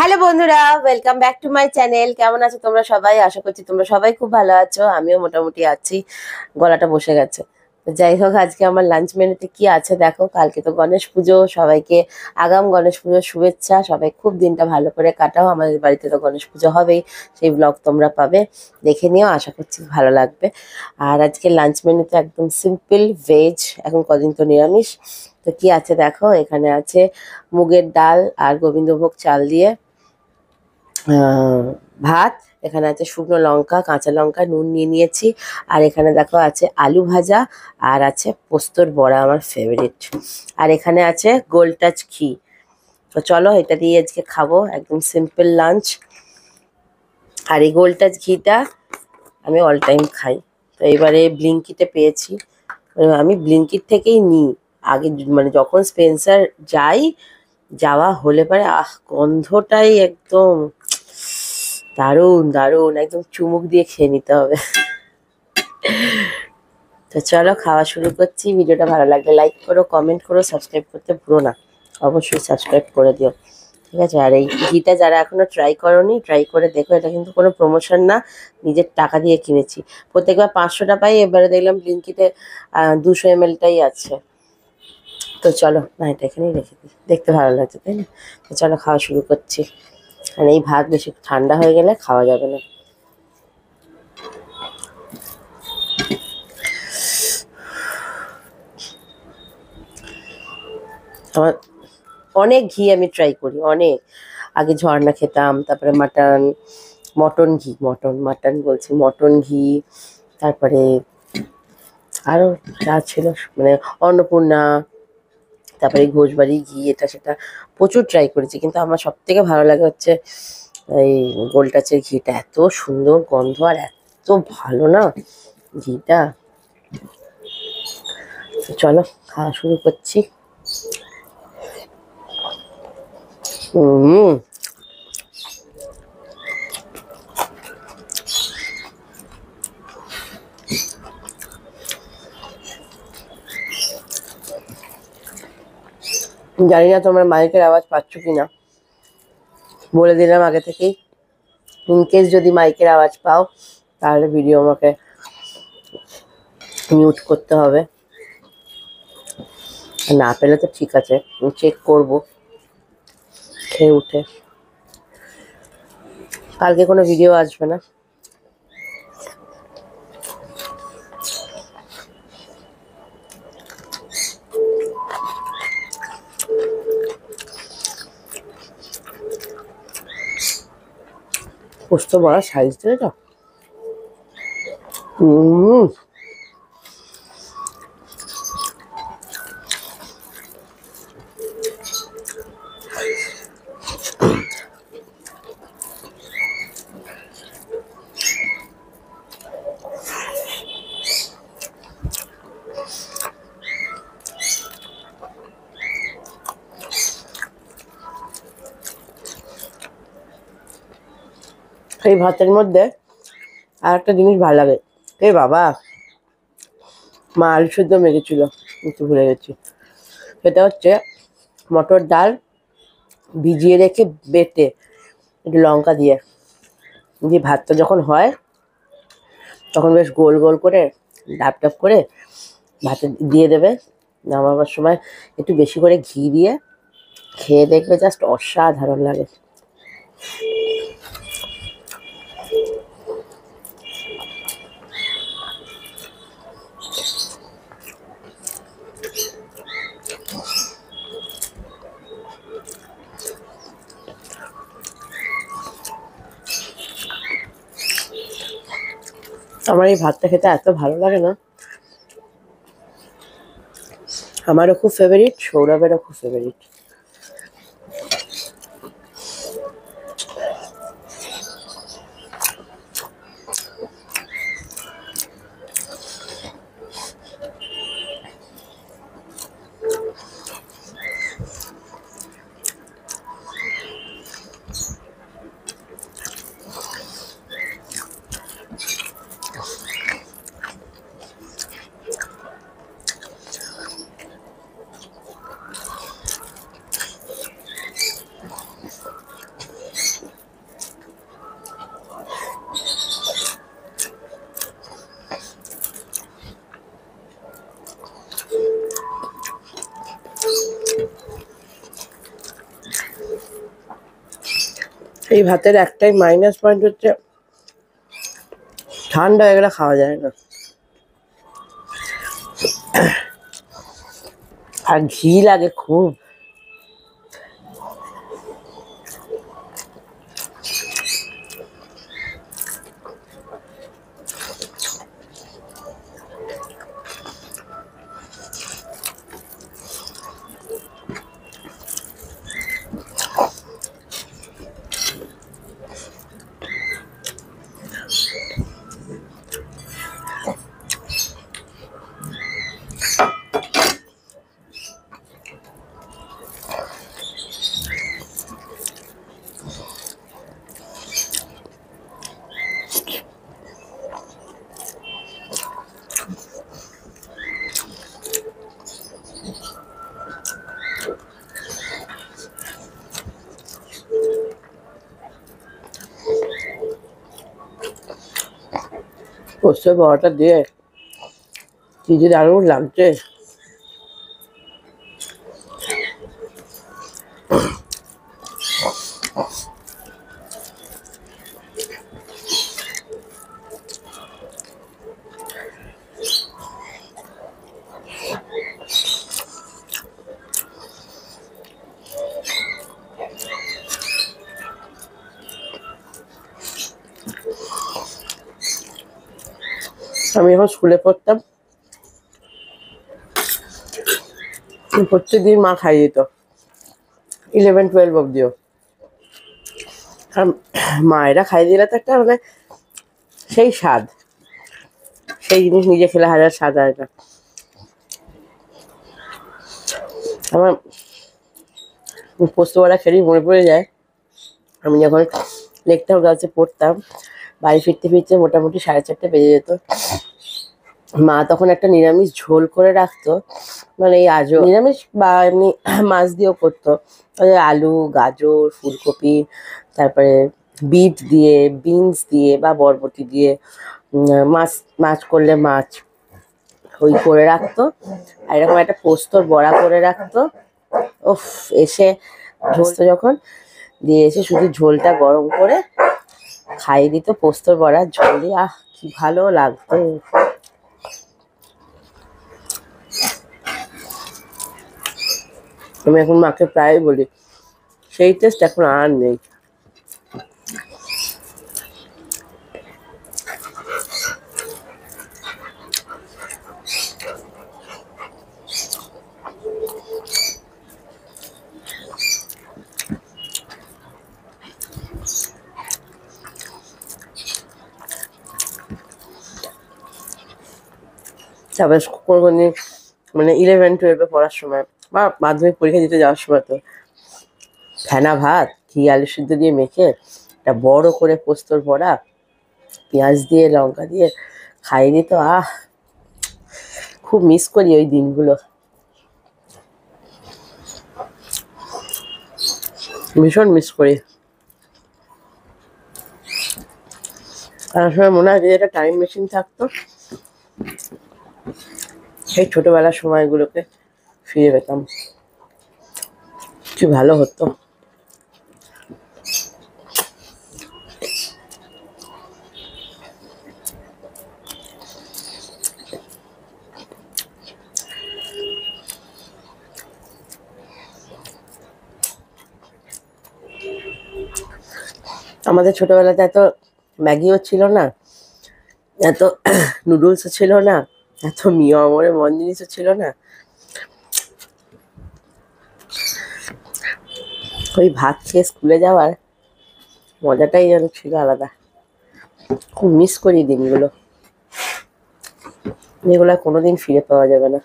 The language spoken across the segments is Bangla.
হ্যালো বন্ধুরা, welcome back to my channel. কেমন আছো তোমরা সবাই? আশা করছি তোমরা সবাই খুব ভালো আছো। আমিও মোটামুটি আছি, গলাটা বসে গেছে। তো যাই হোক, আজকে আমার লাঞ্চ মেনুতে কি আছে দেখো। কালকে তো গণেশ পুজো, সবাইকে আগাম গণেশ পুজোর শুভেচ্ছা। সবাই খুব দিনটা ভালো করে কাটাও। আমাদের বাড়িতে তো গণেশ পুজো হবেই, সেই ব্লগ তোমরা পাবে, দেখে নিও, আশা করছি ভালো লাগবে। আর আজকে লাঞ্চ মেনুতে একদম সিম্পল ভেজ, এখন কদিন তো নিরামিষ। তো কি আছে দেখো, এখানে আছে মুগের ডাল আর গোবিন্দভোগ চাল দিয়ে ভাত। এখানে আছে শুকনো লঙ্কা, কাঁচা লঙ্কা, নুন নিয়ে নিয়েছি। আর এখানে দেখো আছে আলু ভাজা, আর আছে পোস্তর বড়া, আমার ফেভারিট। আর এখানে আছে গোল টাচ ঘি। তো চলো, এটা দিয়ে আজকে খাবো, একদম সিম্পল লাঞ্চ। আর এই গোল টাচ ঘিটা আমি অল টাইম খাই। তো এবারে ব্লিঙ্কিটে পেয়েছি, আমি ব্লিঙ্কিট থেকেই নিই। আগে মানে যখন স্পেন্সার যাই, যাওয়া হলে পরে গন্ধটাই একদম দারুণ দারুণ, একদম চুমুক দিয়ে খেয়ে নিতে হবে। তো চলো, খাওয়া শুরু করছি। ভিডিওটা ভালো লাগলে লাইক করো, কমেন্ট করো, সাবস্ক্রাইব করতে ভুলো না। অবশ্যই সাবস্ক্রাইব করে দিও, ঠিক আছে? আর এই ঘিটা যারা এখনো ট্রাই করোনি, ট্রাই করে দেখো। এটা কিন্তু কোনো প্রমোশন না, নিজের টাকা দিয়ে কিনেছি। প্রত্যেকবার 500টা পাই, এবারে দেখলাম ব্লিঙ্কিটে 200 ml আছে। তো চলো না, এটা এখানেই রেখে দিই, দেখতে ভালো লাগছে তাই না? তো চলো, খাওয়া শুরু করছি। আর এই ভাত বেশি ঠান্ডা হয়ে গেলে খাওয়া যাবে না। আমার অনেক ঘি আমি ট্রাই করি, অনেক। আগে ঝর্ণা খেতাম, তারপরে মটন বলছি, মটন ঘি। তারপরে আরও যা ছিল, মানে অন্নপূর্ণা, তারপরে ঘোষবাড়ি ঘি, এটা সেটা প্রচুর ট্রাই করেছি। কিন্তু আমার সব থেকে ভালো লাগে হচ্ছে এই গোলটাচের ঘিটা। এত সুন্দর গন্ধ আর এত ভালো না ঘিটা। তো চলো, খাওয়া শুরু করছি। হুম, জানি না তোমরা মাইকের আওয়াজ পাচ্ছ কিনা, বলে দিলাম আগে থেকেই। ইনকেস যদি মাইকের আওয়াজ পাও, তাহলে ভিডিও আমাকে মিউট করতে হবে। না পেলে তো ঠিক আছে, আমি চেক করবো খেয়ে উঠে। কালকে কোনো ভিডিও আসবে না। পোস্ত বড়া সাইজ দিয়ে তো এই ভাতের মধ্যে আর একটা জিনিস ভালো লাগে। এ বাবা, মা আলু সেদ্ধ মেখেছিল, একটু ভুলে গেছি। সেটা হচ্ছে মটর ডাল ভিজিয়ে রেখে বেটে একটু লঙ্কা দিয়ে দিয়ে ভাতটা যখন হয়, তখন বেশ গোল গোল করে ডাব ডাব করে ভাতে দিয়ে দেবে। নামাবার সময় একটু বেশি করে ঘি দিয়ে খেয়ে দেখবে, জাস্ট অসাধারণ লাগে। আমার এই ভাতটা খেতে এত ভালো লাগে না। আমারও খুব ফেভারিট, সৌরভেরও খুব ফেভারিট। এই ভাতের একটাই মাইনাস পয়েন্ট হচ্ছে ঠান্ডা হয়ে গেলে খাওয়া যায় না, আর ঘি লাগে খুব। পোস্তের বড়াটা দিয়ে কি যে দারুণ লাগছে। আমি যখন স্কুলে পড়তাম প্রত্যেকদিন মা খাইয়ে দিত 11-12 অব্দিও। আর মায়েরা খাইয়ে দিলে তো একটা মানে সেই স্বাদ, সেই জিনিস নিজে খেলে হাজার স্বাদ হয় না। আমার পোস্ত বড়া খেলেই মনে পড়ে যায় আমি যখন লেকটাউন গাছে পড়তাম, বাড়ি ফিরতে ফিরতে মোটামুটি 4:30 বেজে যেত। মা তখন একটা নিরামিষ ঝোল করে রাখতো, মানে এই আজও নিরামিষ বা এমনি মাছ দিয়েও করতো। আলু, গাজর, ফুলকপি, তারপরে বিট দিয়ে, বিনস দিয়ে বা বরবটি দিয়ে, মাছ মাছ করলে মাছ ওই করে রাখতো। আর এরকম একটা পোস্তর বড়া করে রাখতো। উফ, এসে পোস্ত যখন দিয়ে এসে শুধু ঝোলটা গরম করে খাইয়ে দিত পোস্তর বড়ার ঝোল দিয়ে, আহ কি ভালো লাগতো। আমি এখন মাকে প্রায় বলি সেই টেস্ট এখন আর নেই। তারপরে কোনদিন মানে 11-12 পড়ার সময় বা মাধ্যমিক পরীক্ষা দিতে যাওয়ার সময় তো ফেনা ভাত ঘি আলু সিদ্ধ দিয়ে মেখে একটা বড় করে পোস্তর বড়া পেঁয়াজ দিয়ে লঙ্কা দিয়ে খাইয়ে দিত। আহ, খুব মিস করি ওই দিনগুলো, ভীষণ মিস করি। তার সময় মনে হয় যে একটা টাইম মেশিন থাকতো, সেই ছোটবেলার সময়গুলোকে ফিরে পেতাম, কি ভালো হতো। আমাদের ছোটবেলাতে এত ম্যাগিও ছিল না, এত নুডলসও ছিল না, এত মিও আমরের মন জিনিসও ছিল না। ওই ভাত খেয়ে স্কুলে যাওয়ার মজাটাই যেন ছিল আলাদা। খুব মিস করি দিনগুলো, যেগুলো কোনোদিন ফিরে পাওয়া যাবে না।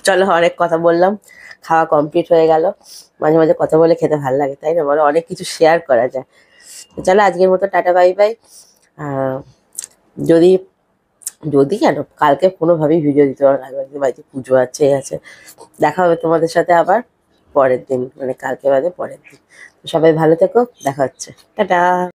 চলো, অনেক কথা বললাম, খাওয়া কমপ্লিট হয়ে গেল। মাঝে মাঝে কথা বলে খেতে ভালো লাগে, তাই না বলো? অনেক কিছু শেয়ার করা যায়। চলো আজকের মতো টাটা বাই বাই। যদি যদি কেন কালকে কোনোভাবেই ভিডিও দিতে পারবো না, বাড়িতে পুজো আছে আছে। দেখা হবে তোমাদের সাথে আবার পরের দিন, মানে কালকে বাদে পরের দিন। সবাই ভালো থেকো, দেখা হচ্ছে, টাটা।